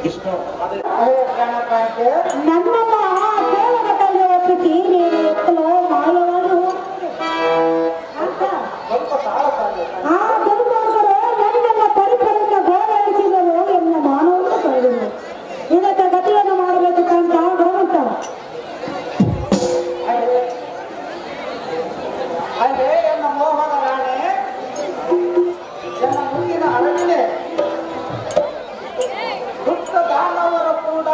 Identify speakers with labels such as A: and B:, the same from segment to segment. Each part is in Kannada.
A: ವಿಷ್ಣು
B: ನನ್ನಮ್ಮ ದೇವರದಲ್ಲಿ ಒಪ್ಪಿಸಿ ನೀನು ಎತ್ತಲೋ ಮಾಯವನ್ನು ಆ ದುರ್ಮಾರ್ಗರು ನನ್ನೆಲ್ಲ ಪರಿಸರಕ್ಕೆ ಗೋಳಾಡಿಸಿದರು ಎನ್ನ ಮಾನವನ್ನು ಕಳೆದರು. ಇದಕ್ಕೆ ಗತಿಯನ್ನು ಮಾಡಬೇಕು ಕಂಡ ಭಗವಂತ.
C: ಅದೇ ಎನ್ನ ಮೋಹನ ರಾಣೆ ಎನ್ನ ಮುಂದಿನ ಅರಣ್ಯ ದುಷ್ಟ ದಾನವರು ಕೂಡ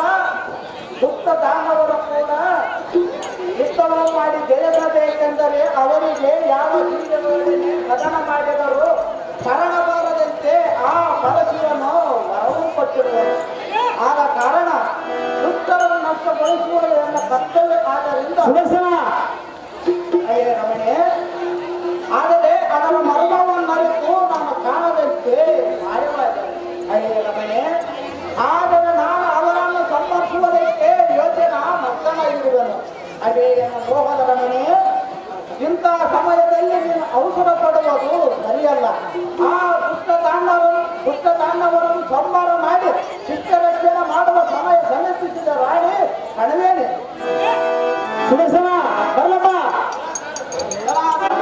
C: ಯುದ್ಧವನ್ನು ಮಾಡಿ ಜಯಿಸಬೇಕೆಂದರೆ ಅವರಿಗೆ ಯಾವ ಜೀವನದಲ್ಲಿ ಕದನ ಮಾಡಿದರೂ ಮರಣ ಬಾರದಂತೆ ಆ ಪರಶಿವನು ವರವು ಕೊಟ್ಟಿರುವರು. ಆದ ಕಾರಣ ದುಷ್ಟರನ್ನು ನಷ್ಟಗೊಳಿಸುವುದು ಎನ್ನ ಕರ್ತವ್ಯ. ಆದ್ದರಿಂದ ರಮಣೆ ಆದರೆ ಅದರ ಮರ್ಮವನ್ನು ಅರಿತು ನಾನು ಕಾಣದಂತೆ ಮಾಯವಾಗಿದೆ. ರಮಣೆ ಆದರೆ ನಾನು ಅವರನ್ನು ಸಂಪರ್ಸುವುದಕ್ಕೆ ಯೋಚನಾ ಮಕ್ಕನಾಗಿರುವನು. ಅದೇ ಮೋಹದ ರಮಣೆ, ಇಂತಹ ಸಮಯದಲ್ಲಿ ನೀನು ಅವಸರ ಪಡುವುದು ಸರಿಯಲ್ಲ. ಆ ದುಷ್ಟ ದಾನವರನ್ನು ಸಂಹಾರ ಮಾಡಿ ಶಿಷ್ಟ ರಕ್ಷಣೆ ಮಾಡುವ ಸಮಯ ಸಮೀಪಿಸಿದ ರಾಣಿ ಕಣವೇನೆ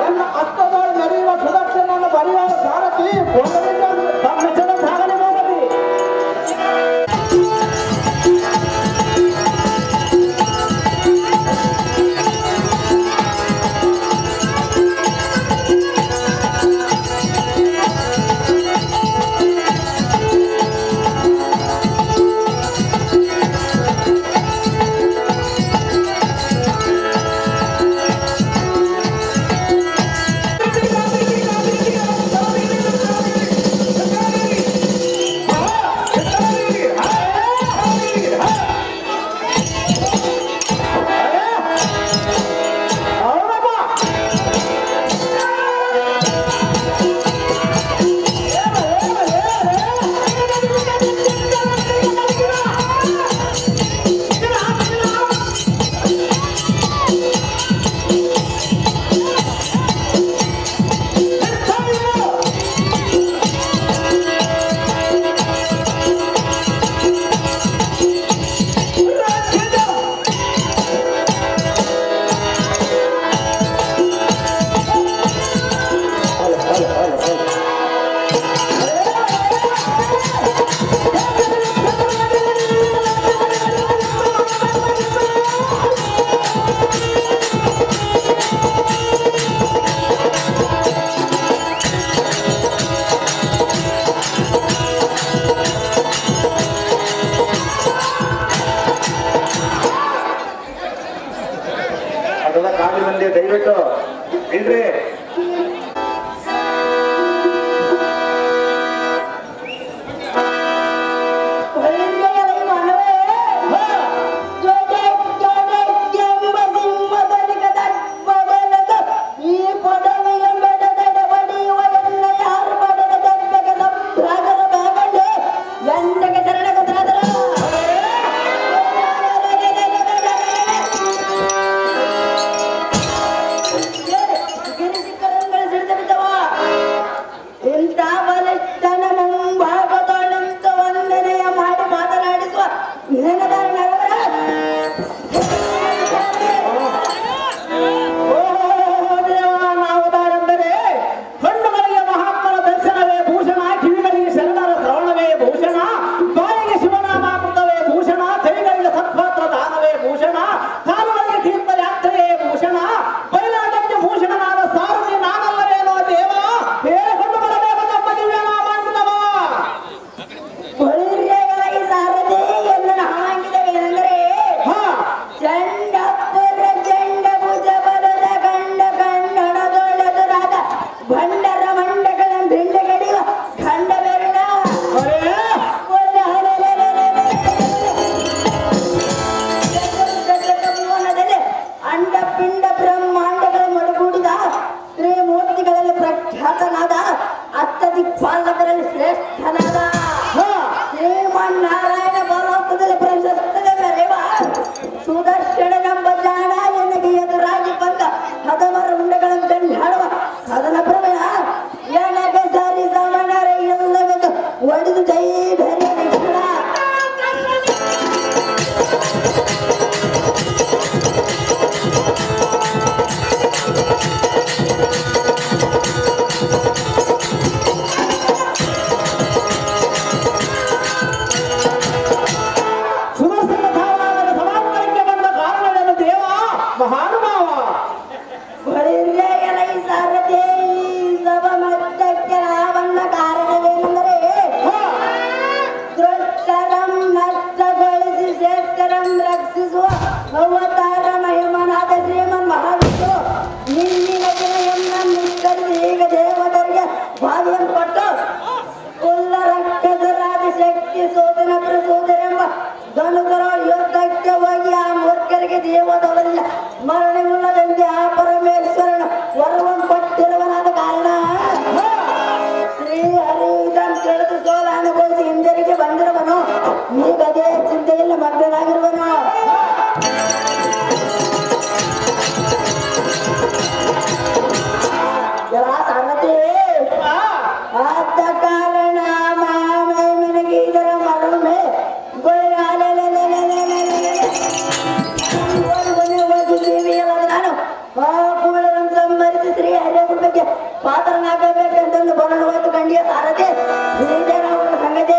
C: ಎನ್ನ ಹಸ್ತದೊಳಗೆ ಮೆರೆಯುವ ಸುದರ್ಶನನ್ನು ಬರೆಯುವ ಸಾರಥಿ ಸಾಗಣೆ ಹೋಗಲಿ.
A: ದಯವಿಟ್ಟು ಇಲ್ರಿ
B: ಅವತಾರ ಮಹಿಮನಾದ ಶ್ರೀಮನ್ ಮಹಾವಿಷ್ಣು ನಿನ್ನಿನ ದಿನವನ್ನ ನಿಷ್ಕರಿಸಿ ಈಗ ದೇವದರಿಗೆ ಭಾಗ್ಯಂ ಕೊಟ್ಟು ಕುಲ್ಲ ರಕ್ತದ ರಾಜ ಶಕ್ತಿ ಸೋದನ ಪ್ರಸೋದರೆಂಬ ಧನುಕರ ಯುದ್ಧಕ್ಕೆ ಹೋಗಿ ಆ ಮೂರ್ಖರಿಗೆ ದೇವದವರಿಂದ ಮರಣವಿಲ್ಲದಂತೆ ಆ ಪರಮೇಶ್ವರನ ವರವನ್ನು ಕೊಟ್ಟಿರುವನಾದ ಕಾರಣ ಶ್ರೀ ಹರಿ ಇದನ್ನು ತಿಳಿದು ಸೋಲ ಅನುಭವಿಸಿ ಹಿಂದಿರುಗಿ ಬಂದಿರುವನು ಈಗ ಅದೇ ಚಿಂತೆಯಿಂದ ಮಗ್ನನಾಗಿರುವನು. ಸಾರಥಿ ಆದ ಕಾರಣ ಮಾಮನಿಗೆ ಇದರ ಮರುಮೆ ನಾನು ಆ ಕುಗಳರನ್ನು ಸಂಹರಿಸಿ ಶ್ರೀ ಹರಿಯರ ಬಗ್ಗೆ ಪಾತ್ರನಾಗಬೇಕಂತಂದು ಬರಲು ಹೋಯ್ತು ಕಂಡಿಯ ಸಾರಥಿ ಅವರ ಸಂಗತಿ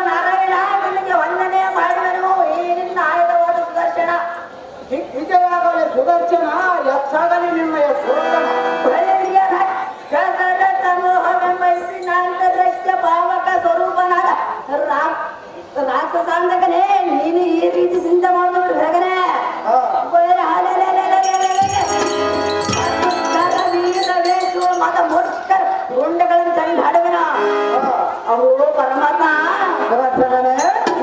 B: ನಾರಾಯಣ ನಿಮಗೆ ವಂದನೆ ಮಾಡಿದನು ಏನಿಂದ ಆಯುಧವಾದ ಸುದರ್ಶನ
C: ವಿಜಯಾಗಲಿ ಸುದರ್ಶನ ಹೆಚ್ಚಾಗಲಿ ನಿಮ್ಮಯ ಸುರತನ
B: ಭಾವಕ ಸ್ವರೂಪನಾದ ರಾಕ್ಷಸಾಂಧಕನೇ ನೀನು ಈ ರೀತಿ ಚಿಂತೆ ಮಾಡಿದ್ರು ಹೇಗನೆ ಮತ ಮುಷ್ಕರ ಗುಂಡಗಳನ್ನು ತಂದು ಹಾಡುವನ ಅವು ಪರಮಾತ್ಮ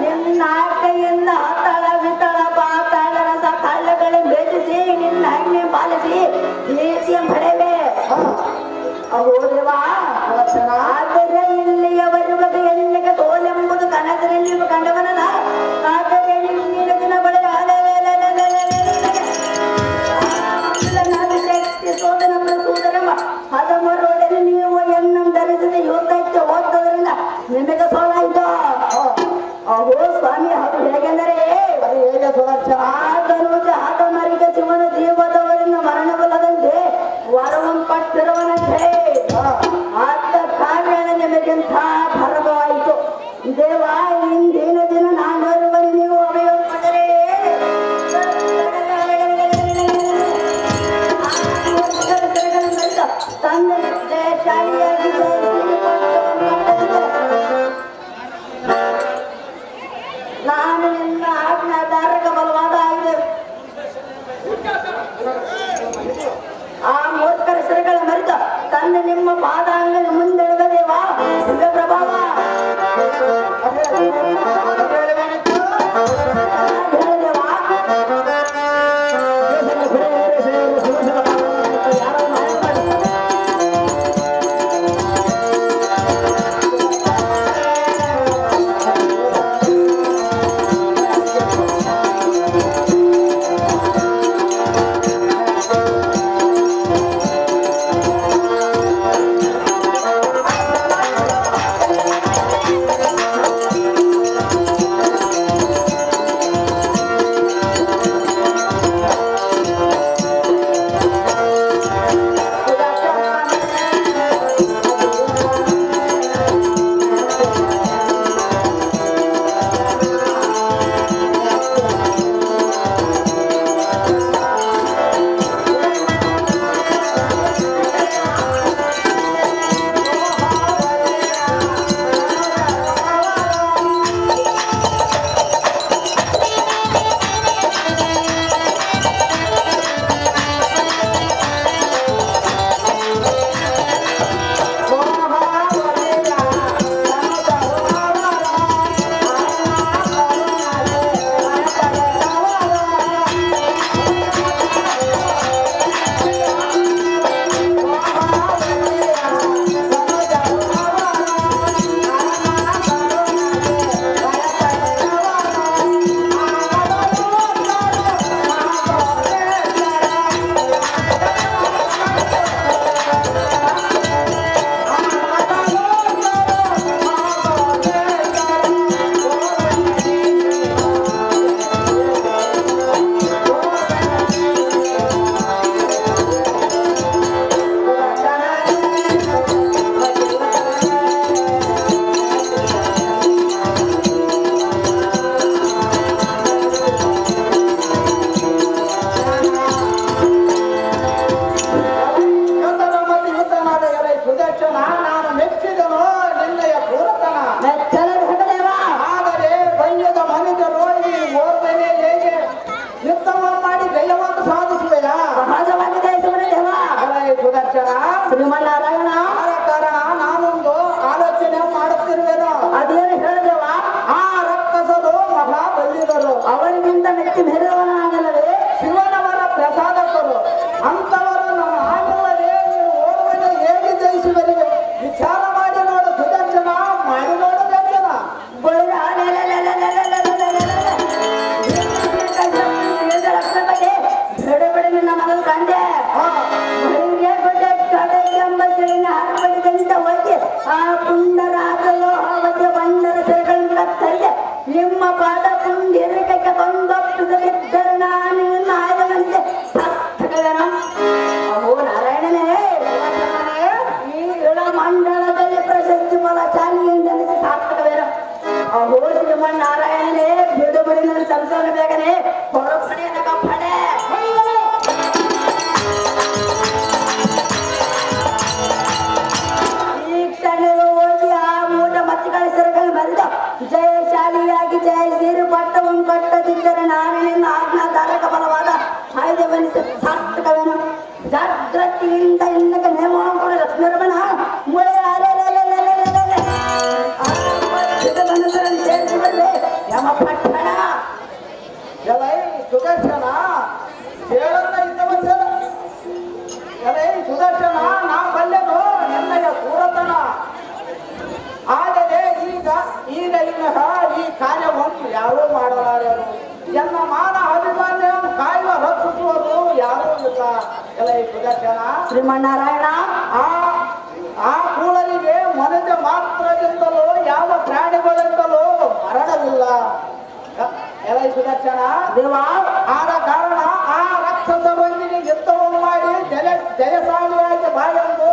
B: ನಿನ್ನ ಕೈಯಿಂದ ತಳ ವಿತಳ ಪಾತಾಳ ರಸ ತಳ್ಳಗಳನ್ನು ಬೆಳೆಸಿ ನಿನ್ನ ಆಜ್ಞೆ ಪಾಲಿಸಿ ಪ್ರೀತಿಯ ಪಡೆವೆ ಅವು ದೇವಾ ಆದರೆ ಇಲ್ಲಿಯವರೆಗೆ ಎಲ್ಲಿಗೆ ತೋಲೆಂಬುದು ಕನಸಿನಲ್ಲಿ ಕಂಡವನಲ್ಲ ಆದರೆ ನಿನ್ನ ದಿನಗಳ ಶಕ್ತಿ ಸೋದನ ಪ್ರಸೂದನೆಂಬ ಹದಮರೋಡನೆ ನೀವು ಎನ್ನ ಧರಿಸದೆ ಯುದ್ಧಕ್ಕೆ ಹೋಗ್ತದ್ರಿಂದ ನಿಮಗೆ ಸೋಲಾಯಿತು. ಅಹೋ ಸ್ವಾಮಿ ಅದು ಹೇಗೆಂದರೆ ಆತನು ಆತ ಮರಿಗ ಶಿವನ ಜೀವದವರಿಂದ ಮರಣವಿಲ್ಲದಂತೆ ವರವನ್ನು ಪಟ್ಟಿರುವನಂತೆ ಆತ ಕಾರಣ ನಿಮಗಿಂತ ಭರವಾಯಿತು ದೇವ. ಇಂದಿನ ದಿನ ನಾನೊರುವನು ನೀವು ಅಭಯಪಟ್ಟರೆ ತಂದೆ ಶಾಲೆಯಾಗಿ ನಾನು ನಿನ್ನ ಆಜ್ಞಾಧಾರಕ ಬಲವಾದ ಆಗಿದೆ ಆ ಮೂರ್ಖರ ಶ್ರೀಗಳ ಮರಿತ ತಂದೆ ನಿಮ್ಮ ಪಾದಾಂಗನ ಮುಂದೆಳೆದ ದೇವಾ ಪ್ರಭಾವ ಶಕ್ತಿ ಮೇರೆದವನಾಗಲ್ಲವೇ?
C: ಶಿವನವರ ಪ್ರಸಾದಕರು ಅಂತವರು ನಮ್ಮ ಆಗಿಲ್ಲದೆ ನೀವು ಓಡುವಲ್ಲಿ ಹೇಗೆ ಜಯಿಸುವರಿಗೆ ವಿಚಾರ ಮಾಡಿ ನೋಡು ಸುದರ್ಶನ, ಮಾಡಿ ನೋಡು ದರ್ಶನ.
B: ಬಿಡ ನಿನ್ನ ಮಗನ ಕಂಡೆ ಹಾರ್ಪಡಿದಂತ ಹೋಗಿ ಆ ಪುಂಡರಾಗಲು ಅವಧ್ಯ ಬಂಡರ ಸೆರೆಗಳಿಂದ ತರಿಗೆ ನಿಮ್ಮ ಪಾದ ಪುಂಡಿರಕ್ಕೆ ಬಂದೊಪ್ಪಿಸಲಿದ್ದರೆ ನಾನು ಆಯದಂತೆ ಸತ್ತಗದನು. ಅಹೋ ನಾರಾಯಣನೇ, ಈ ಇಳ ಮಂಡಲದಲ್ಲಿ ಪ್ರಶಸ್ತಿ ಫಲ ಚಾಲಿಯೆಂದೆನಿಸಿ ಸಾರ್ಥಕವೇನು? ಅಹೋ ಶ್ರೀಮನ್ನಾರಾಯಣನೇ, ಬಿಡು ಬಿಡಿ ನನ್ನ ಸಂಸಾರ ಬೇಗನೆ ಹೊರಪಡೆ ಕಪ್ಪಡೆ. ಈ ಕ್ಷಣವೂ ಹೋಗಿ ಆ ಮೂಟ ಮತ್ತಿಗಳ ಸೆರೆಗಳು ಬರೆದು ಜಯಶಾಲಿಯಾಗಿ ಜಯಸೀರು ಪಟ್ಟವನ್ನು ಕಟ್ಟದಿದ್ದರೆ ನಾನು ನಿನ್ನ ಆಜ್ಞಾಧಾರಕ ಬಲವಾದ ಆಯುಧವೆನಿಸಿ ಸಾರ್ಥಕವೇನು? ಜಾಗೃತಿಯಿಂದ ಇನ್ನಕ್ಕೆ ನೇಮ ಮಾಡಿಕೊಂಡು ಲಕ್ಷ್ಮೀರಮಣ ಮುಳೆ ಮನಸ್ಸರನ್ನು ಸೇರಿಸಿದರೆ ಯಮ ಪಟ್ಟಣ.
C: ಎಲೈ ಸುದರ್ಶನ, ಹೇಳನ್ನ ಇದ್ದವಚನ. ಎಲೈ ಸುದರ್ಶನ, ನಾ ಬಲ್ಲೆನು ಎನ್ನಯ ಪೂರತನ. ಆದರೆ ಈಗ ಇನ್ನಹ ಈ ಕಾರ್ಯವನ್ನು ಯಾರೂ ಮಾಡಲಾರರು. ಎನ್ನ ಮಾನ ಅಭಿಮಾನ್ಯ ಕಾಯುವ ರಕ್ಷಿಸುವುದು ಯಾರೂ ಇಲ್ಲ. ಎಲೈ ಸುದರ್ಶನ,
B: ಶ್ರೀಮನ್ನಾರಾಯಣ,
C: ಆ ಕೂಳಲಿಗೆ ಮನುಜ ಮಾತ್ರದಿಂದಲೂ ಯಾವ ಪ್ರಾಣಿಗಳಿಂದಲೂ ಮರಣವಿಲ್ಲ. ಎಲೈ ಸುದರ್ಶನ,
B: ದೇವಾ,
C: ಆದ ಕಾರಣ ಆ ರಾಕ್ಷಸರೊಂದಿಗೆ ಯುದ್ಧವನ್ನು ಮಾಡಿ ಜಯಶಾಲಿಯಾಗಿ ಬಾಳೆಂದು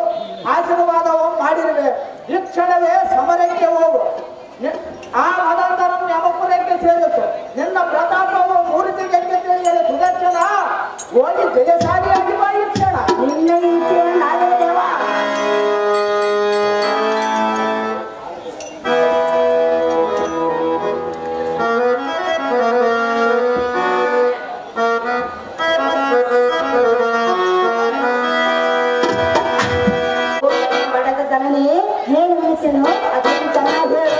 C: ಆಶೀರ್ವಾದವನ್ನು ಮಾಡಿರುವೆ. ಈ ಕ್ಷಣವೇ ಸಮರಕ್ಕೆ ಹೋಗು. ಆ ಮದಂತರಂ ಯಮಪುರಕ್ಕೆ ಸೇರಿತು. ನಿನ್ನ ಪ್ರತಾಪವು ಮೂರ್ತಿಗೆ ತಿಳಿಯಲು ಸುದರ್ಶನ, ಹೋಗಿ ಜಯಶಾಲಿಯಾಗಿ ಬಾ ಈ ಕ್ಷಣ.
B: ನಿನ್ನ ಈಚೆ ನಾವೇ ದೇವಾ. ಬಡದ ಜನನಿ ಏನು ವಿಷಯನು ಅದನ್ನು ಚೆನ್ನಾಗಿ ಹೇಳು.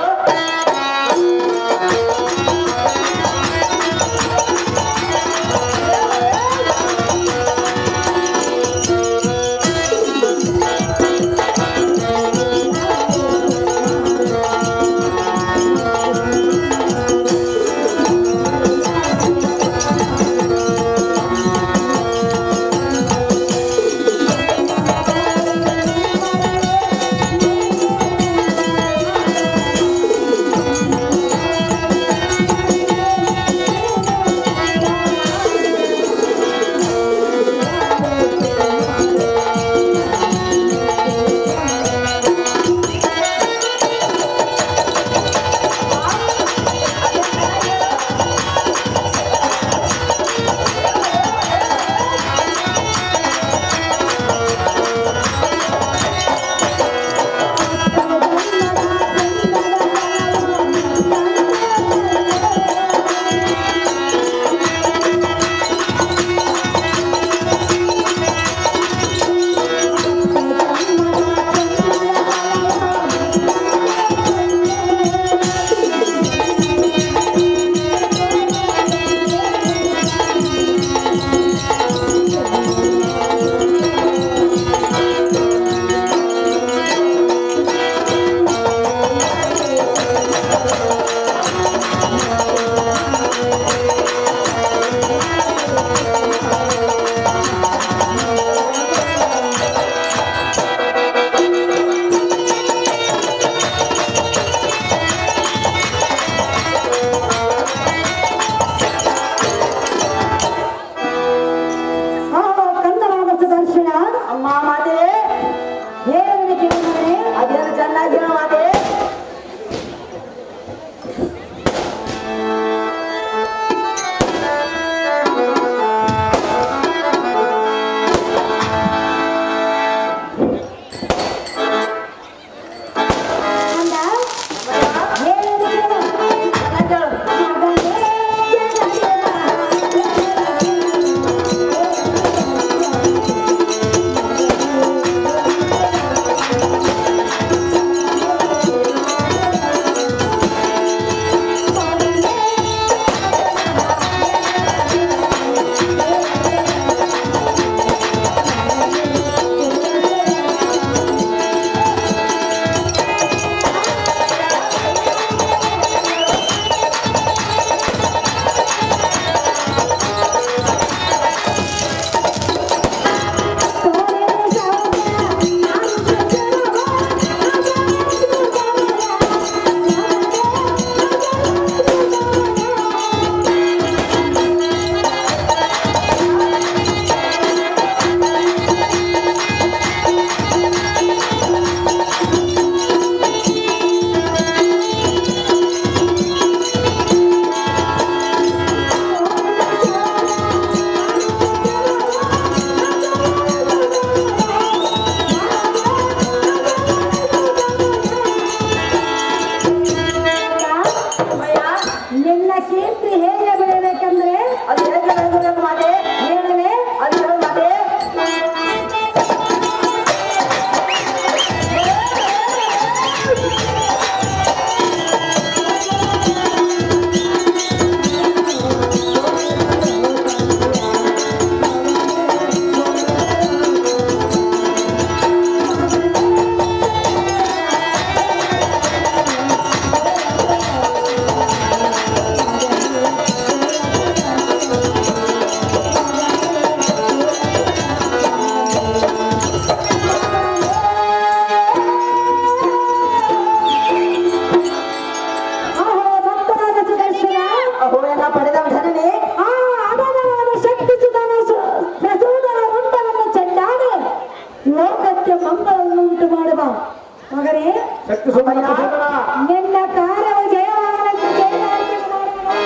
B: ಮಗನೇ
C: ಶಕ್ತಿ ಸುಮನ ಪ್ರಸೋದನ
B: ನಿನ್ನ ಕಾರ್ಯವು ಜಯವಾಗಲೆಂದು ಜಯಗಾರಿಕೆ ಮಾಡುವೆನು.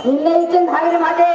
B: ನಿನ್ನ ಇಚ್ಛೆಯಿಂದ ಹಾಗೆ ಮಾತೆ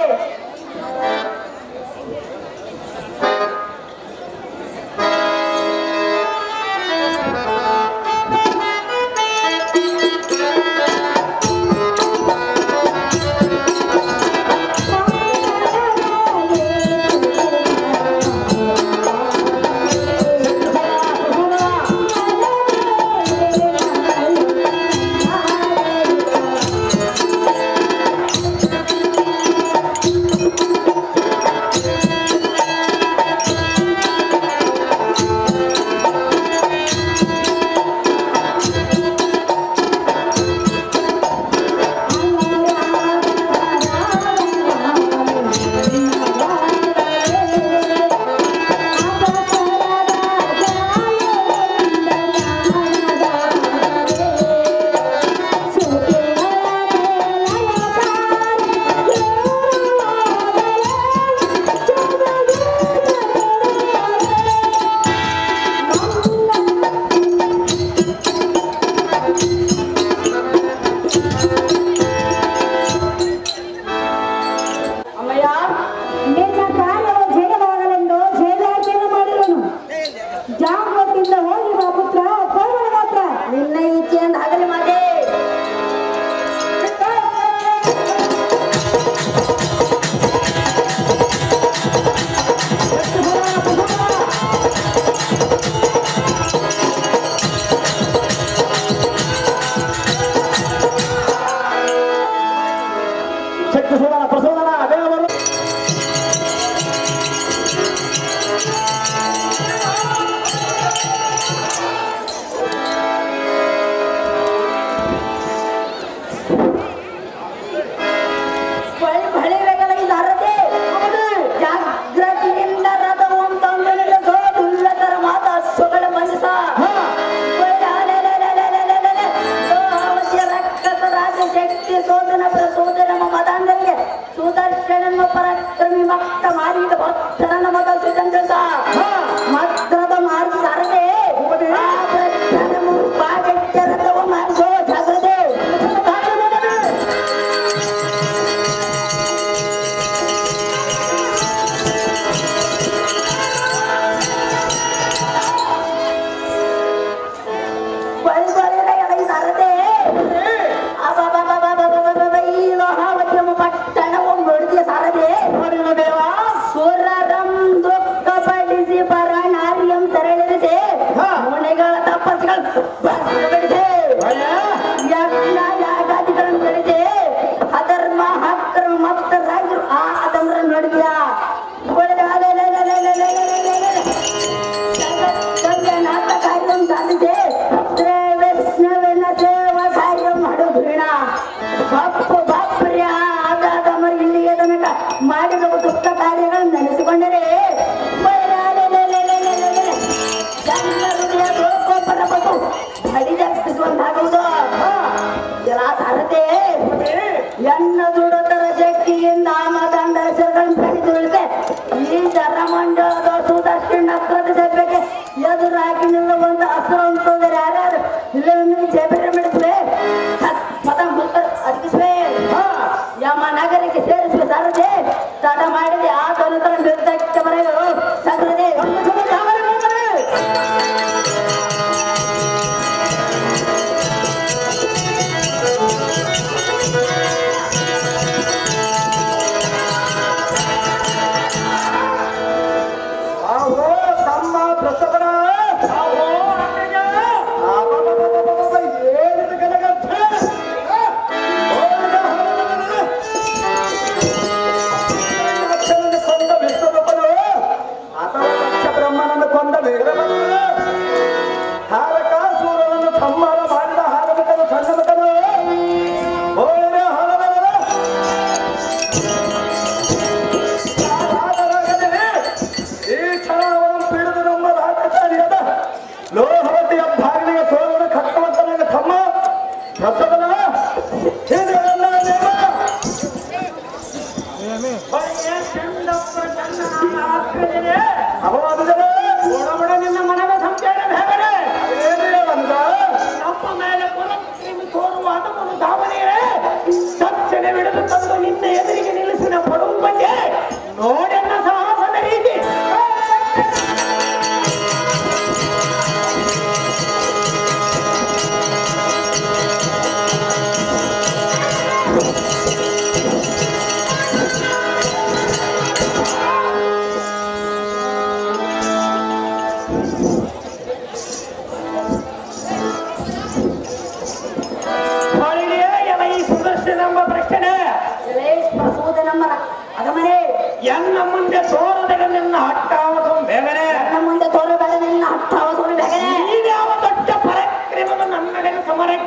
C: ನಿನ್ನ ಮನದ ಸಂಚಯನ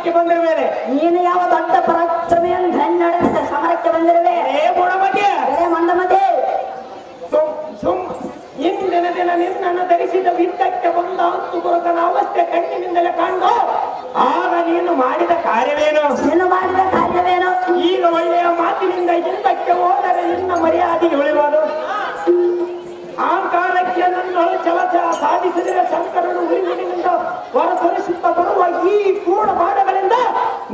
A: ಸಮರಕ್ಕೆ ಬಂದಿರ ಮೇಲೆ
B: ನೀನು ಯಾವ ದೊಡ್ಡ ಪರಾಕ್ರಮಿಯನ್ನು ಧನ್ಯಡ ಸಮರಕ್ಕೆ ಬಂದಿರುವೆ
A: ಬಗ್ಗೆ
B: ಮಂದಮತೆ
A: ಇಂದಿನ ದಿನ ನಿನ್ನನ್ನು ಧರಿಸಿದ ಯುದ್ಧಕ್ಕೆ ಬಂದ ಹತ್ತು ಗುರುತನ ಅವಸ್ಥೆ ಕಣ್ಣಿನಿಂದಲೇ ಕಂಡು ಆಗ ನೀನು ಮಾಡಿದ ಕಾರ್ಯವೇನು ಈಗ ಒಳ್ಳೆಯ ಮಾತಿನಿಂದ ಯುದ್ಧಕ್ಕೆ ಹೋದರೆ ನಿನ್ನ ಮರ್ಯಾದೆ ಉಳಿಯುವುದು ಅಹಂಕಾರಕ್ಕೆ ನನ್ನಳು ಚಲಚಲ ಸಾಧಿಸಿದರೆ ಶಂಕರನು ಉರಿವಿನಿಂದ ಹೊರತೊರಿಸುತ್ತ ಬರುವ ಈ ಕೂಡ ಬಾಣಗಳಿಂದ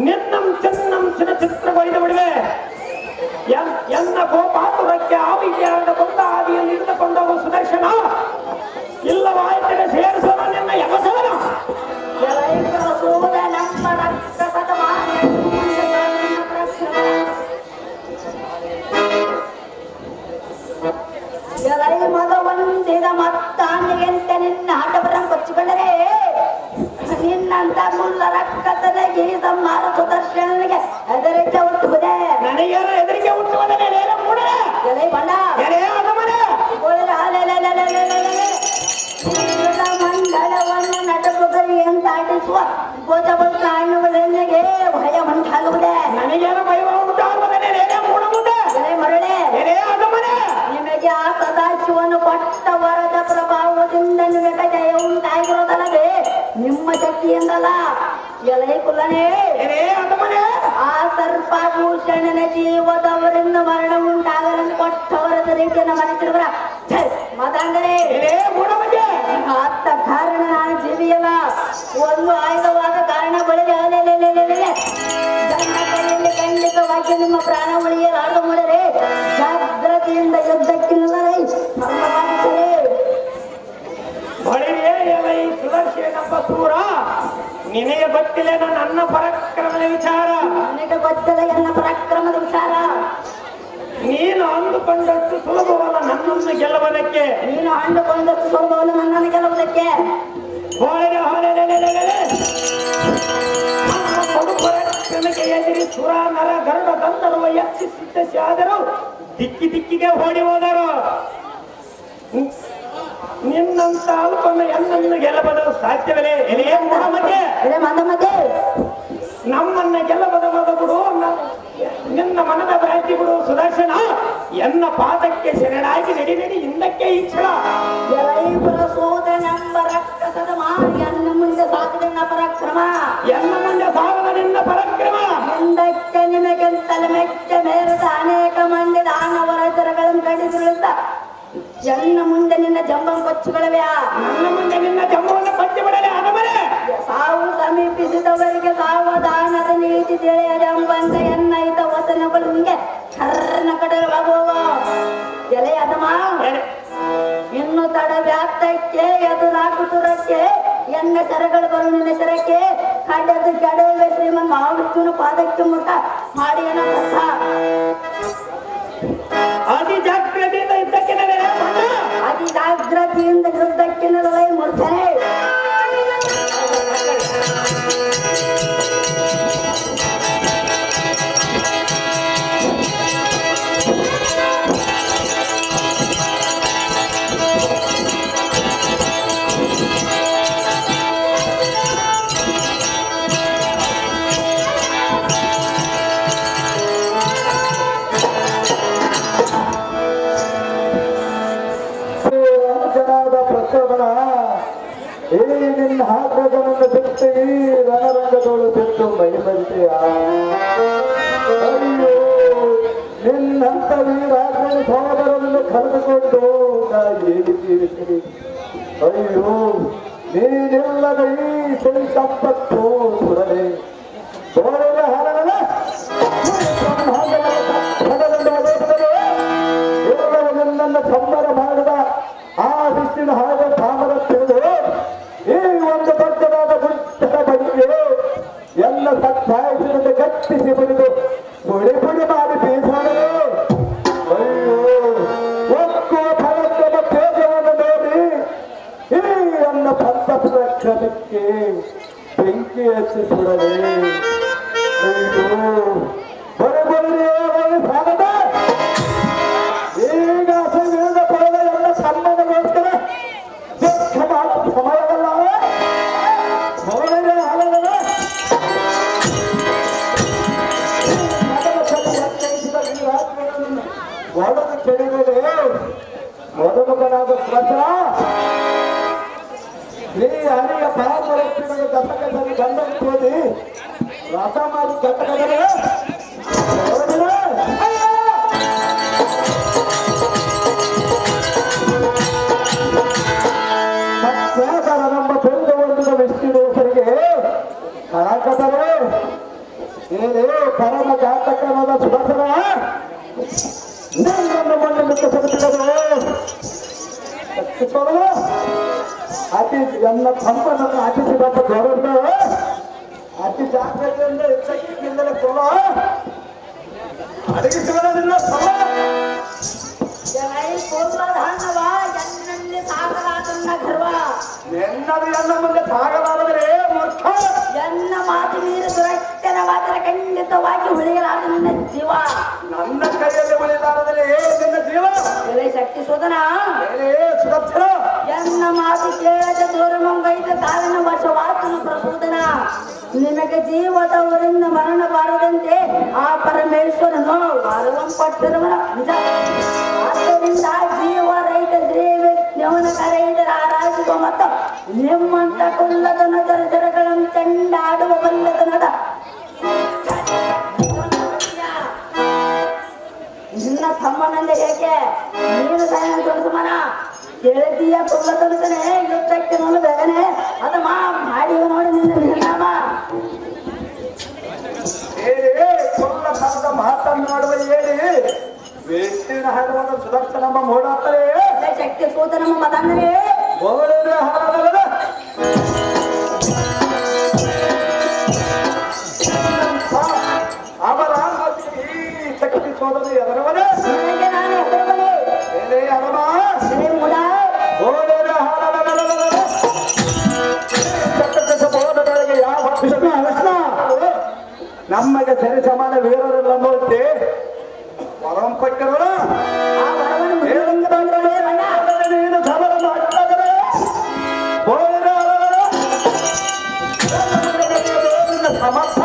A: ನಿನ್ನಂ ಚೆನ್ನಂ ಚಿತ್ರಗೊಳಿದು ಬಿಡುವೆ ಎನ್ನ ಗೋಪಾತುರಕ್ಕೆ ಆವಿಗೆಯಾದ ಬಂದ ಆದಿಯಲ್ಲಿ ಇಳಿದುಕೊಂಡವ ಸುದರ್ಶನ ಇಲ್ಲವಾಯಿತರೆ ಸೇರಿಸೋಣ ನಿನ್ನ ಯಮಸವನ
B: ಮಗವಂದಿದ ಮತ್ತಾಂದಿಗೆಂತ ನಿನ್ನ ಆಟವರ ಕೊಚ್ಚಿಕೊಂಡರೆ ನಿನ್ನಂತ ಮುಲ್ಲ ರಕ್ಕಸದ ಗಿರಿ ಸಂಹಾರ ಸುದರ್ಶನಿಗೆ ಹೆದರಿಕೆ ಹುಟ್ಟುವುದೇ
A: ನನಗೇನು ಹೆದರಿಕೆ ಹುಟ್ಟುವುದೇ
B: ಬಂಡ ಮಂಡಲವನ್ನು ನಟಬುಗರಿ ಅಂತ ಆಟಿಸುವ ಗೋಜಬ ಕಾಣುವುದೆಂದಿಗೆ ಭಯ ಉಂಟಾಗುವುದೇ
A: ನನಗೇನು ಭಯ ಉಂಟಾಗುವುದೇ
B: ಮರಳೆ ನಿಮಗೆ ಆ ಸದಾಶಿವನು ಕೊಟ್ಟ ವರದ ಪ್ರಭಾವದಿಂದ ನಿಮಗೆ ಜಯ ಉಂಟಾಗಿರೋದಲ್ಲದೆ ನಿಮ್ಮ ಶಕ್ತಿಯಿಂದಲ್ಲ ಎಲೈ ಕುಲನೇ ಆ ಸರ್ಪಭೂಷಣನ ಜೀವದವರಿಂದ ಮರಣ ಉಂಟಾಗಲೆಂದು ಕೊಟ್ಟವರದ ರೀತಿಯನ್ನು ಮರೆತಿರುವರ ಮದಂಗರೇ ಆತ ಕಾರಣ ನಾನು ಜೀವಿಯಲ್ಲ ಒಂದು ಆಯುಧವಾದ ಕಾರಣ ಬಳಿಗೆ ನನ್ನ ಕೈಯಲ್ಲಿ ಖಂಡಿತವಾಗಿ ನಿಮ್ಮ ಪ್ರಾಣ ಉಳಿಯಲಾರದು ಮೂಡರೆ ಜಾಗ್ರತೆಯಿಂದ ಯುದ್ಧಕ್ಕೆ ನಿಲ್ಲರೇ
A: ಸುದರ್ಶನಪ್ಪ ಸೂರ ನಿನಗೆ ಗೊತ್ತಿಲ್ಲ ನನ್ನ ಪರಾಕ್ರಮದ ವಿಚಾರ
B: ನನಗೆ ಗೊತ್ತಿಲ್ಲ ನನ್ನ ಪರಾಕ್ರಮದ ವಿಚಾರ
A: ನೀನು ಅಂದುಕೊಂಡಷ್ಟು ಸುಲಭವಲ್ಲ ನನ್ನನ್ನು ಗೆಲ್ಲುವುದಕ್ಕೆ
B: ನೀನು ಅಂದುಕೊಂಡಷ್ಟು ಸುಲಭವಲ್ಲ ನನ್ನನ್ನು ಗೆಲ್ಲುವುದಕ್ಕೆ
A: ಪರಾಕ್ರಮಕ್ಕೆ ಎದುರಿ ಸುರ ನರ ಗರುಡ ತಂದರು ಎತ್ತಿ ಸಿದ್ಧಿಸಿದರು ದಿಕ್ಕಿ ದಿಕ್ಕಿಗೆ ಓಡಿ ಹೋದರು ನಿನ್ನಂತ ಅಲ್ಪನ ಎನ್ನನ್ನು ಗೆಲ್ಲಬದು ಸಾಧ್ಯವೇ ನಮ್ಮನ್ನ ಗೆಲ್ಲಬದ ಬಿಡು ನಿನ್ನ ಮನದ ಭ್ರಾಂತಿ ಬಿಡು ಸುದರ್ಶನ ಎನ್ನ ಪಾದಕ್ಕೆ ಶರಣಾಗಿ ನಡಿ ಹಿಂದಕ್ಕೆ ಇಚ್ಛಳ
B: ರಕ್ಕಸದ ಮಾಡಿ ಎನ್ನ ಮುಂದೆ ಸಾಗದ ಪರಾಕ್ರಮ
A: ಎನ್ನ ಮುಂದೆ ಸಾಗದ ನಿನ್ನ ಪರಾಕ್ರಮ
B: ಹಿಂದಕ್ಕೆ ನಿಮಗೆಂತಲೇ ಮೆಚ್ಚ ಮೇರದ ಅನೇಕ ಮಂದಿ ದಾನವರ ಹೆಸರುಗಳನ್ನು ಕಡಿದಿರುತ್ತ ಎನ್ನ ಮುಂದೆ ನಿನ್ನ ಜಂಬಂ ಕೊಚ್ಚುಗಳವ್ಯಾ
A: ನನ್ನ ಮುಂದೆ ನಿನ್ನ ಜಂಬವನ್ನು ಕೊಚ್ಚಿ ಬಿಡಲೇ ಅನಮನೆ
B: ಸಾವು ಸಮೀಪಿಸಿದವರಿಗೆ ಸಾವಧಾನದ ನೀತಿ ತಿಳಿಯದೆಂಬಂತ ಎನ್ನೈತ ವಚನಗಳು ನಿಂಗೆ ಕರ್ನ ಕಡಲವಾಗುವ ಎಲೆ ಅದಮ ಇನ್ನು ತಡ ವ್ಯಾಪ್ತಕ್ಕೆ ಎದುರಾಗುತ್ತುರಕ್ಕೆ ಎನ್ನ ಸರಗಳು ಬರು ನಿನ್ನ ಸರಕ್ಕೆ ಕಡದು ಕೆಡವೆ ಶ್ರೀಮನ್ ಮಹಾವಿಷ್ಣುವಿನ ಪಾದಕ್ಕೆ ಮುಖ ಮಾಡಿ ಎನ್ನ
A: ಅತಿ ಜಾಗ್ರತೆಯಿಂದ ಯುದ್ಧಕ್ಕೆ
B: ಅತಿ ಜಾಗ್ರತೆಯಿಂದ ಯುದ್ಧಕ್ಕೆ ನಿಲ್ಲಲೈ ಮೂರ್ಖನೇ
C: ನಿನ್ನ ಹಾಕದನನ್ನು ಬಿಟ್ಟು ಈ ರಣರಂಗದೋಳು ಬಿಟ್ಟು ಮೈಮರಿತೆಯ ಅಯ್ಯೋ ನಿನ್ನಂತ ವೀರಾಜ್ಞನ ಸಹೋದರರನ್ನು ಕಳೆದುಕೊಂಡು ನಾ ಹೇಗೆ ತೀರಿಸಿರಿ ಅಯ್ಯೋ ನೀನಿಲ್ಲದ ಈ ಸರಿ ಸಂಪತ್ತು ಸುರನೆ ಸೋದರ ಹರಣ ನಿನ್ನನ್ನು ಸಂಬರ ಮಾಡಿದ ಆ ವಿಷ್ಣುವಿನ ಹಾಗೆ ಕಾಮರ ತಿಳಿದು ಈ ಒಂದು ದೊಡ್ಡದಾದ ಗುಡ್ಡದ ಬಗ್ಗೆ ಎಲ್ಲ ಸತ್ತಾಯಿಸಿದಂತೆ ಗಟ್ಟಿಸಿ ಬರಿದು ಪುಡಿ ಪುಡಿ ಮಾಡಿ ಬೀಸಾಡಲು ಅಯ್ಯೋ ಒಕ್ಕುವ ಫಲದ ತೇಜವನ್ನು ನೋಡಿ ಈ ನನ್ನ ಪಂಚಪ್ರಕ್ರಮಕ್ಕೆ ಬೆಂಕಿ ಹಚ್ಚಿಸುಡಲೇ ಅಯ್ಯೋ ಬರಬರಿ ಸಾಗದ ಈಗ ಅಸಂಗದ ಪಡೆದ ಎಲ್ಲ ಸನ್ಮಾನಗೋಸ್ಕರ ಸಮಯವಲ್ಲ ಮಧುಮುಖನಾದ ಸುಭದ್ರ ಈ ಹನಿಯ ಪರಾಮರಿಸಿದ ದತ್ತಕದಲ್ಲಿ ಗಂಡನ್ನು ಓದಿ ರಥ ಮಾಡಿ ದತ್ತಕದಲ್ಲಿ ಸತ್ಯಾಚಾರ ನಮ್ಮ ಬೆಳೆದ ಒಂದು ವ್ಯಕ್ತಿಗಳಿಗೆ ಕಳಕದರೆ ಏನೇ ಪರಮ ಘಾತಕನಾದ ಸುಭದ್ರ ನಿನ್ನನ್ನು ಮಣ್ಣನ್ನು ಸರಿಸಿದರು ಅತಿ ಎಲ್ಲ ಸಂಪನ್ನನ್ನು ಆಚಿಸಿದಂತ ಗೌರವ ಅತಿ ಜಾಗ್ರತೆಯಿಂದ ಎಚ್ಚರಿಕೆಯಿಂದಲೇ ಕೊಡ ಅಡಗಿಸಿಕೊಳ್ಳೋದಿಲ್ಲ ಎನ್ನದು ಎನ್ನ ಮುಂದೆ ಸಾಗಲಾರದರೆ ಮೂರ್ಖ
B: ಎನ್ನ ಮಾತು ಮೀರಿ ದುರಕ್ಷರವಾದರೆ ಖಂಡಿತವಾಗಿ ಉಳಿಯಲಾದ ನಿನ್ನ ಜೀವ
C: ನನ್ನ ಕೈಯಲ್ಲಿ ಉಳಿಲಾರದರೆ ನಿನ್ನ ಜೀವ
B: ಎಲೆ ಶಕ್ತಿ ಸೋದನ
C: ಸುರಕ್ಷರ
B: ಎನ್ನ ಮಾತು ಕೇಳದ ದೂರಮಂಗೈದ ಕಾಲನ ವಶವಾತನು ಪ್ರಸೂದನ ನಿನಗೆ ಜೀವದವರಿಂದ ಮರಣ ಬಾರದಂತೆ ಆ ಪರಮೇಶ್ವರನು ವರವಂ ಪಟ್ಟಿರುವನ ನಿಜ ಆದ್ದರಿಂದ ಜೀವ ರೈತ ಶ್ರೀ ಯವನ ಕರೈತರ ಆರಾಧಿಸುವ ಮತ್ತು ನಿಮ್ಮಂತ ಕುಲ್ಲದನ ಜರಗಳನ್ನು ಚೆಂಡಾಡುವ ಬಲ್ಲದನದ ನಿನ್ನ ತಮ್ಮನಂದ ಏಕೆ ನೀನು ಸೈನ ತುಳಸುಮನ ತಿಳಿದೀಯ ಕುಲ್ಲದನಸನೆ ಯುದ್ಧಕ್ಕೆ ನೋಡು ಬೇಗನೆ ಅದ ಮಾಡಿವ ನೋಡಿ ನಿನ್ನ ನಿರ್ನಾಮ
C: ಕೊಲ್ಲ ಕರೆದ ಮಾತನ್ನಾಡುವ ಹೇಳಿ ವೇಟಿನ ಹಾಡುವಾಗ ಸುದರ್ಶನಮ್ಮ ಮೋಡಾಡ್ತಾರೆ
B: ಶಕ್ತಿ ಸೂತ ನಮ್ಮ ಮತಂದ್ರೆ
C: ಬೋಳಿದ್ರೆ ಹಾಡಲ್ಲ ಅವರ ಈ ಶಕ್ತಿ ಸೋದರಿ ಎದರವನೇ
B: ನನಗೆ ನಾನು ಹೆಸರುವನೆ
C: ಏನೇ ಅವನ
B: ಮುಡ
C: ಬೋಳಿದ್ರೆ ಹಾಡಲ್ಲ ಬೋಧಗಳಿಗೆ ಯಾವ ನಮಗೆ ಸರಿ ಸಮಾನ ವೀರರೆಲ್ಲ ನೋಡ್ತಿ ಪರಂ ಕೊಟ್ಟರು
B: ಆ ವರವನ್ನು ಮುಗಿದಂಗೆ
C: ನೀನು ಸಮರ ಮಾಡ್ತಾರೆ ಸಮರ್ಥ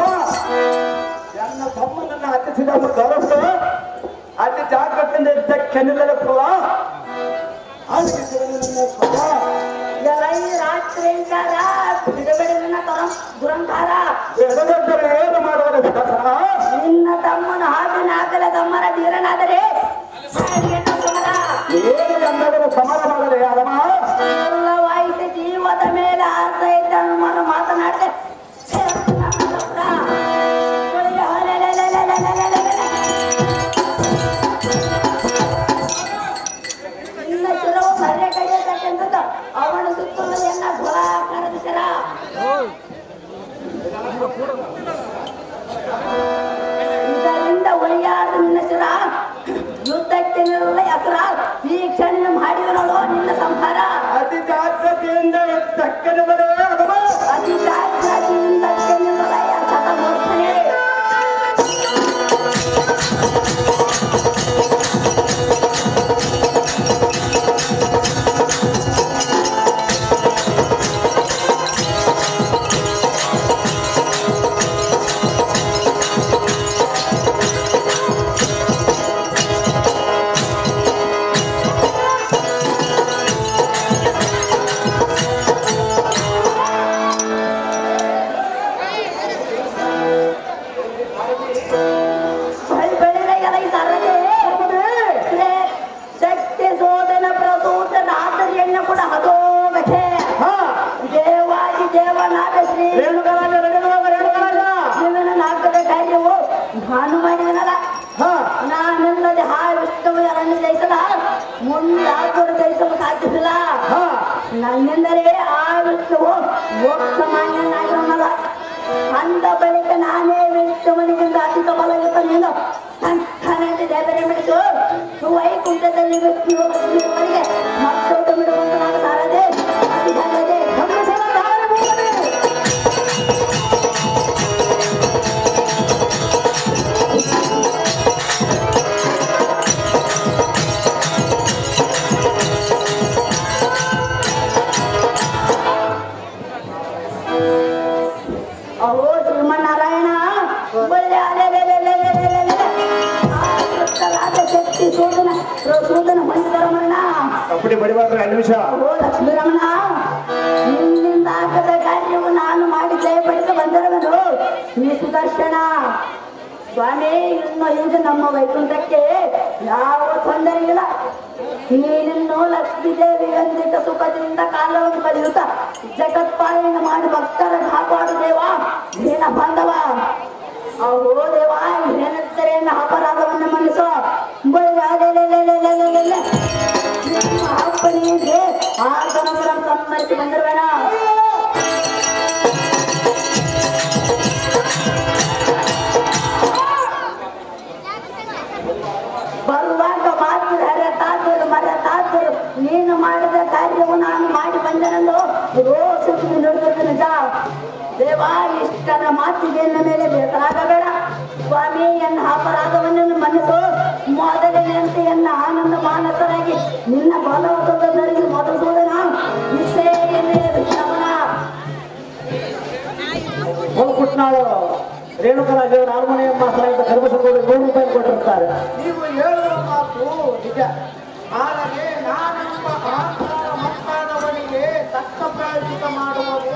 C: ನನ್ನ ತಮ್ಮನನ್ನು ಹತ್ತಿಸಿದ ಗೌರವ ಅತಿ ಜಾಗ್ರತೆಯಿಂದ ಇದ್ದಕ್ಕೆ ನಿಲ್ಲಲು ಕೂಡ
B: ರಾತ್ರಿಯಿಂದ ಬಿಡುಗಡೆನ ದುರಂಕಾರ
C: ಏನು ಮಾಡುವ
B: ನಿನ್ನ ತಮ್ಮನ ಹಾದಿನ ಆಗಲ ತಮ್ಮನ ಧೀರನಾದರೆ
C: ಏನು ಅನ್ನೋದನ್ನು ಸಮಾನ ಮಾಡಲೇ ಅದಮ್ಮ
B: ವಾಯಿಸಿ ಜೀವದ ಮೇಲೆ ಆಸೆ ಇದ್ದ ಮಾತನಾಡಿದೆ ನಿನ್ನ ಶಿರವು ಮರ್ಯ ಕೈಯತಕ್ಕಂಥದ್ದು ಅವನ ಸುತ್ತಲೂ ಎನ್ನ ಗೋಳಾಕಾರದ ಶಿರ ಇದರಿಂದ ಒಯ್ಯಾದ ನಿನ್ನ ಶಿರ ಯುದ್ಧಕ್ಕೆ ನಿಲ್ಲ ಹೆಸರ ಈ ಕ್ಷಣ ಮಾಡಿದ ನೋಡು ನಿನ್ನ ಸಂಹಾರ
C: ಅತಿ ಜಾಗ್ರತೆಯಿಂದ ಎದ್ದಕ್ಕೆ ಬರೇ ಅದಮ್ಮ
B: ಅತಿ ಜಾಗ್ರತೆಯಿಂದ ನಿಲ್ಲ ಶತಮೂರ್ಖನೇ ಭಾನು ಮಾಡಿದನಲ್ಲ ನಾನೆಲ್ಲದೆ ಹಾವಿಷ್ಟವು ಯಾರನ್ನು ಜಯಿಸಲ ಮುಂದಾದರೂ ಜಯಿಸಲು ಸಾಧ್ಯವಿಲ್ಲ ನನ್ನೆಂದರೆ ಆ ವಿಷ್ಣುವು ಮೋಕ್ಷಮಾನ್ಯನಾಗಿರೋನಲ್ಲ ಅಂದ ಬಳಿಕ ನಾನೇ ವಿಷ್ಣುವನಿಗಿಂತ ಅಧಿಕ ಬಲಯುತ ನೀನು ದೇವರೇ ಬಿಡಿಸು ವೈಕುಂಠದಲ್ಲಿ ವಿಷ್ಣುವರಿಗೆ ಮತ್ತೊಂದು ಬಿಡುವಂತ ನಾನು ಸಾರದೆ ಅತಿ ಜಾಗ್ರತೆ ಅಹೋ ಶ್ರೀಮನ್ನಾರಾಯಣ ಶಕ್ತಿ ಸೂದನ ಹೊಂದಿದರ ಮರಣ
A: ಬಿಡಿ ಬಡಿಬಾರ್ದು 2 ನಿಮಿಷ.
B: ಓ ಲಕ್ಷ್ಮೀರಮಣ, ನಿನ್ನಿಂದ ಆಗದ ಕಾರ್ಯವು ನಾನು ಮಾಡಿ ಜಯಪಡಿಸ ಬಂದಿರುವನು ಈ ಸುದರ್ಶನ. ಸ್ವಾಮಿ, ಇನ್ನು ಈಗ ನಮ್ಮ ವೈಕುಂಠಕ್ಕೆ ಯಾವ ತೊಂದರೆ ಇಲ್ಲ. ನೀನಿನ್ನು ಲಕ್ಷ್ಮೀ ದೇವಿಯೊಂದಿಗೆ ಸುಖದಿಂದ ಕಾಲವನ್ನು ಕಳೆಯುತ್ತ ಜಗತ್ಪಾಲನ ಮಾಡಿ ಭಕ್ತರ ಕಾಪಾಡು ದೇವ ದೀನ ಬಾಂಧವ. ಅಹೋ ದೇವ, ಏನೆಂದರೆ ಅಪರಾಧವನ್ನು ಮನಸ್ಸು ನಿಮ್ಮ ಅಪ್ಪನಿಗೆ ಆಗಮನ ಸಮ್ಮರಿಸಿ ಬಂದಿರುವೇಣ. ಬರುವಾಗ ಮಾತು ಹರತಾದರು ಮರತಾದರು ನೀನು ಮಾಡಿದ ಕಾರ್ಯವು ನಾನು ಮಾಡಿ ಬಂದನೆಂದು ರೋಷಕ್ಕೆ ನುಡಿದದ್ದು ನಿಜ. ದೇವ, ಇಷ್ಟರ ಮಾತಿಗೆ ಎನ್ನ ಮೇಲೆ ಬೇಸರಾಗಬೇಡ. ಸ್ವಾಮಿ, ಎನ್ನ ಅಪರಾಧವನ್ನು ಮನಸ್ಸು ಮೊದಲಿನಂತೆ ಎನ್ನ ಆನಂದ ಮಾನಸರಾಗಿ ನಿನ್ನ ಬಲವತ್ತದ ಧರಿಸಿ ಮಧುಸೂದನ ಇಷ್ಟೇ ವಿಶ್ರಮಣ.
C: ಹೊಲ್ಕುಟ್ನಾಳು ರೇಣುಕರಾಜವರು ಅರಮನೆಯ ಮಾಸ್ತರಾಗಿದ್ದ ಕರ್ಮಸಂಗೋಡು 100 ರೂಪಾಯಿ ಕೊಟ್ಟಿರ್ತಾರೆ. ನೀವು ಹೇಳುವ ಮಾತು ನಿಜ. ಆದರೆ ನಾನೆಂಬ ಅಹಂಕಾರ ಮತ್ತಾದವನಿಗೆ ತಕ್ಕ ಪ್ರಾಯಶ್ಚಿತ್ತ ಮಾಡುವುದು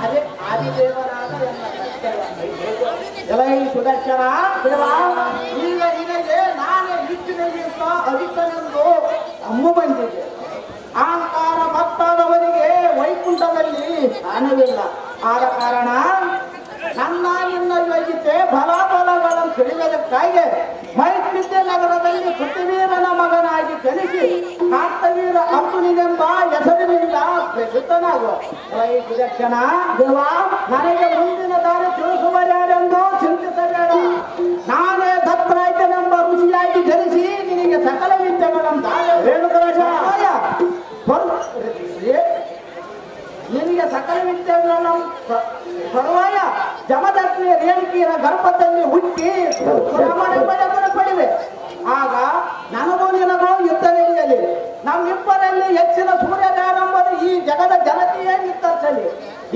C: ಅದೇ ಆದಿದೇವರಾದ ಎನ್ನ ಕರ್ತವ್ಯ. ಸುದರ್ಶನ, ಈಗ ನಿನಗೆ ನಾನೇ ಇಚ್ಚಿನಗಿಂತ ಅಧಿಕನೆಂದು ಅಮ್ಮು ಬಂದಿದೆ. ಅಹಂಕಾರ ಮತ್ತಾದವನಿಗೆ ವೈಕುಂಠದಲ್ಲಿ ಸ್ಥಾನವಿಲ್ಲ. ಆದ ಕಾರಣ ನನ್ನ ನಿನ್ನ ಯೋಗ್ಯತೆ ಫಲಾಫಲಗಳನ್ನು ತಿಳಿಯುವುದಕ್ಕಾಗಿ ಮೈತ್ರಿದ್ಯ ನಗರದಲ್ಲಿ ಪೃಥ್ವೀರನ ಮಗನಾಗಿ ಜನಿಸಿ ಕಾರ್ತವೀರ ಅರ್ಜುನನೆಂಬ ಹೆಸರಿನಿಂದ ಪ್ರಸಿದ್ಧನಾಗುವ. ಸುದರ್ಶನ ದೇವ, ನನಗೆ ಮುಂದಿನ ದಾರಿ ತಿಳಿಸುವರ್ಯಾರೆಂದು ಚಿಂತಿಸಬೇಡ. ನಾನೇ ದತ್ತರಾಯ್ತನೆಂಬ ಋಷಿಯಾಗಿ ಧರಿಸಿ ನಿನಗೆ ಸಕಲ ವಿದ್ಯೆಗಳನ್ನು ರೇಣುಕರಾಜ ನಿನಗೆ ಸಕಲ ವಿದ್ಯೆಗಳನ್ನು ಪರವಾಯ ಜಮದಗ್ನಿ ರೇಣುಕಿಯರ ಗರ್ಭದಲ್ಲಿ ಹುಟ್ಟಿ ಪಡಿವೆ. ಆಗ ನನಗೂ ನಿನಗೂ ಯುದ್ಧ ನಡೆಯಲಿ. ನಮ್ಮಿಬ್ಬರಲ್ಲಿ ಹೆಚ್ಚಿನ ಸೂರ್ಯರ್ಯಾರೆಂಬುದು ಈ ಜಗದ ಜನತೆಯೇ ನಿರ್ಧರಿಸಲಿ.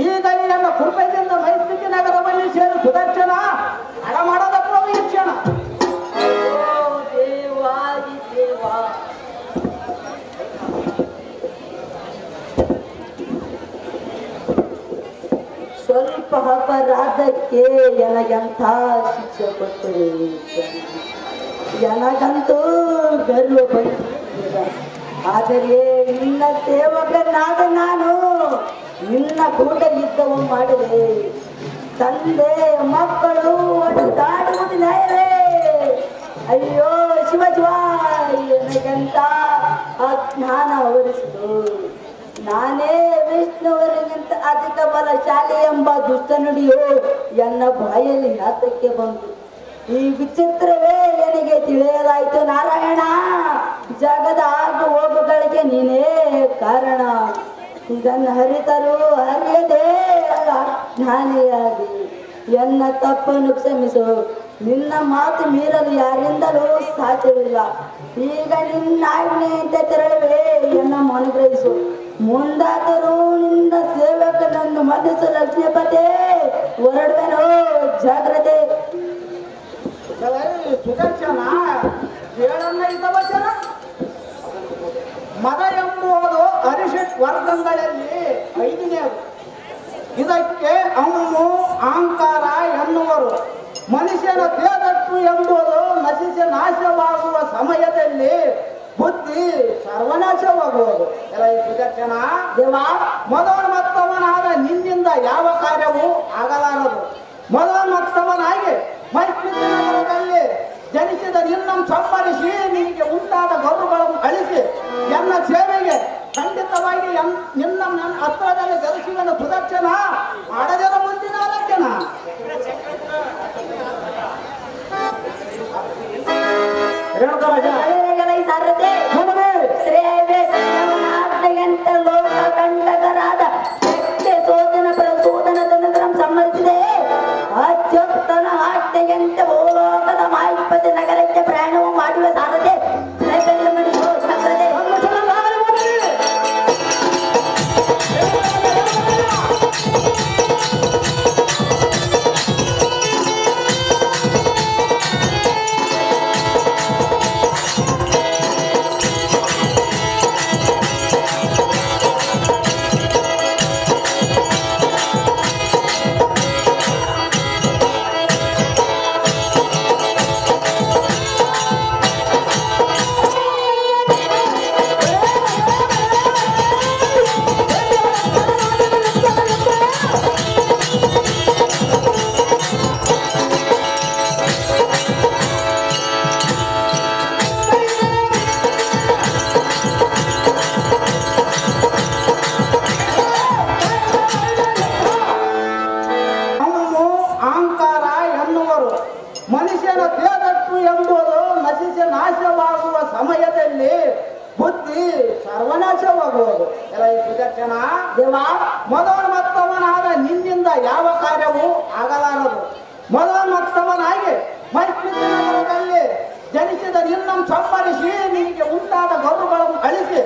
C: ಈಗ ನನ್ನ ಕೃಪೆಯಿಂದ ಮೈತ್ರಿ ನಗರದಲ್ಲಿ ಸೇರಿ ಸುದರ್ಶನ ಹಣ ಮಾಡೋದ ಪ್ರವೀಕ್ಷಣ.
B: ಸ್ವಲ್ಪ ಅಪರಾಧಕ್ಕೆ ನನಗಂತ ಶಿಕ್ಷೆ ಕೊಟ್ಟರೆ ನನಗಂತೂ ಗರ್ವ ಬಂದಿಲ್ಲ. ಆದರೆ ನಿನ್ನ ಸೇವಕನಾದ ನಾನು ನಿನ್ನ ಕೂಡ ಯುದ್ಧವು ಮಾಡಿದೆ. ತಂದೆ ಮಕ್ಕಳು ಒಟ್ಟಾಡುವುದು ನ್ಯಾಯವೇ? ಅಯ್ಯೋ ಶಿವ ಶಿವ, ನನಗಂತ ಅಜ್ಞಾನ ಅವರಿಸಿತು. ನಾನೇ ವಿಷ್ಣುವರಿಗಿಂತ ಅಧಿಕ ಬಲಶಾಲಿ ಎಂಬ ದುಷ್ಟ ನುಡಿಯು ಎನ್ನ ಬಾಯಲ್ಲಿ ನಾತಕ್ಕೆ ಬಂತು. ಈ ವಿಚಿತ್ರವೇ ನನಗೆ ತಿಳಿಯಲಾಯಿತು. ನಾರಾಯಣ, ಜಗದ ಆಗು ಹೋಗುಗಳಿಗೆ ನೀನೇ ಕಾರಣ. ಇದನ್ನು ಹರಿತರು ಹರಿಯದೆ ಅಜ್ಞಾನಿಯಾಗಿ ಎನ್ನ ತಪ್ಪನ್ನು ಕ್ಷಮಿಸು. ನಿನ್ನ ಮಾತು ಮೀರಲು ಯಾರಿಂದಲೂ ಸಾಧ್ಯವಿಲ್ಲ. ಈಗ ನಿನ್ನ ಆಜ್ಞೆಯಂತೆ ತೆರಳುವೆ, ಎನ್ನ ಅನುಗ್ರಹಿಸು. ಮುಂದಾದರೂ ನಿನ್ನ ಸೇವಕನನ್ನು ಮನಸ್ಸು ಲಕ್ಷ್ಮೀಪತೆ ಹೊರಡುವೆನೋ ಜಾಗ್ರತೆ.
C: ಸುದರ್ಶನ ಹೇಳನ್ನ ಇದ್ದ ವಚನ ಮದ ಎಂಬುವುದು ಅರಿಷಟ್ ವರ್ಗಗಳಲ್ಲಿ 5ನೇದು. ಇದಕ್ಕೆ ಅಮ್ಮು ಅಹಂಕಾರ ಎನ್ನುವರು. ಮನುಷ್ಯನ ದೇಹದಟ್ಟು ಎಂಬುದು ನಶಿಸಿ ನಾಶವಾಗುವ ಸಮಯದಲ್ಲಿ ಬುದ್ಧಿ ಸರ್ವನಾಶವಾಗುವುದು. ಸುದರ್ಶನ ದೇವ, ಮೊದಲಮತ್ತವನಾದ ನಿನ್ನಿಂದ ಯಾವ ಕಾರ್ಯವೂ ಆಗಲಾರದು. ಮೊದಲಮತ್ತವನಾಗಿ ಮೈತ್ರಿನಗರದಲ್ಲಿ ಜನಿಸಿದ ನಿನ್ನನ್ನು ಸಂಹರಿಸಿ ನಿನಗೆ ಉಂಟಾದ ಗೌರವಗಳನ್ನು ಅಳಿಸಿ ಎನ್ನ ಸೇವೆಗೆ ಖಂಡಿತವಾಗಿ ನಿನ್ನ ಹತ್ರದಲ್ಲಿ ಧರಿಸುವನು. ಸುದರ್ಶನ ಮಾಡದಿರ ಮುಂದಿನ ಲಕ್ಷಣ.
B: ಲೋಕ ಕಂಡಕರಾದ ಸೋದನ ಪ್ರಸೋದನ ತನಗರಂ ಸಂಹರಿಸಿದೆ. ಅತ್ಯುತ್ತನ ಆಜ್ಞೆಯಂತೆ ಭೂಲೋಕದ ಮಾಹಿಪತಿ ನಗರಕ್ಕೆ ಪ್ರಯಾಣವು ಮಾಡುವ ಸಾರದೆ
C: ಸರ್ವನಾಶವಾಗುವುದು. ಎಲ್ಲ ಈ ಸುದರ್ಶನ
B: ದೇವ
C: ಮೊದಲಮತ್ತವನಾದ ನಿನ್ನಿಂದ ಯಾವ ಕಾರ್ಯವೂ ಆಗಲಾರದು. ಮೊದಲಮತ್ತವನಾಗಿ ಮೈತ್ರಿನಗರದಲ್ಲಿ ಜನಿಸಿದ ನಿನ್ನನ್ನು ಸಂಹರಿಸಿ ನಿನಗೆ ಉಂಟಾದ ಗೌರವಗಳನ್ನು ಅಳಿಸಿ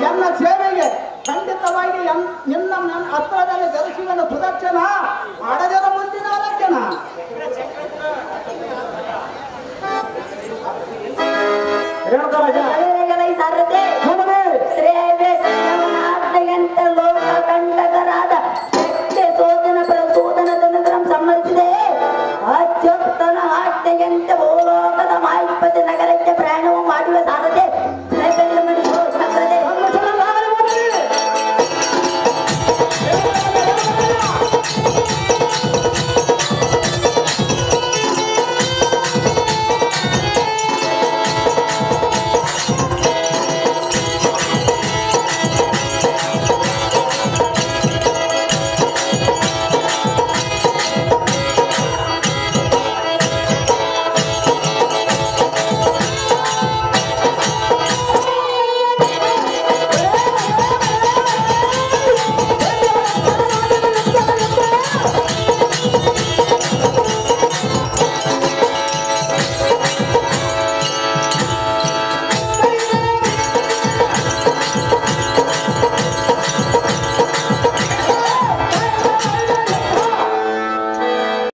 C: ನನ್ನ ಸೇವೆಗೆ ಖಂಡಿತವಾಗಿ ನಿನ್ನ ಹತ್ರದಲ್ಲಿ ಧರಿಸುವನು ಸುದರ್ಶನ.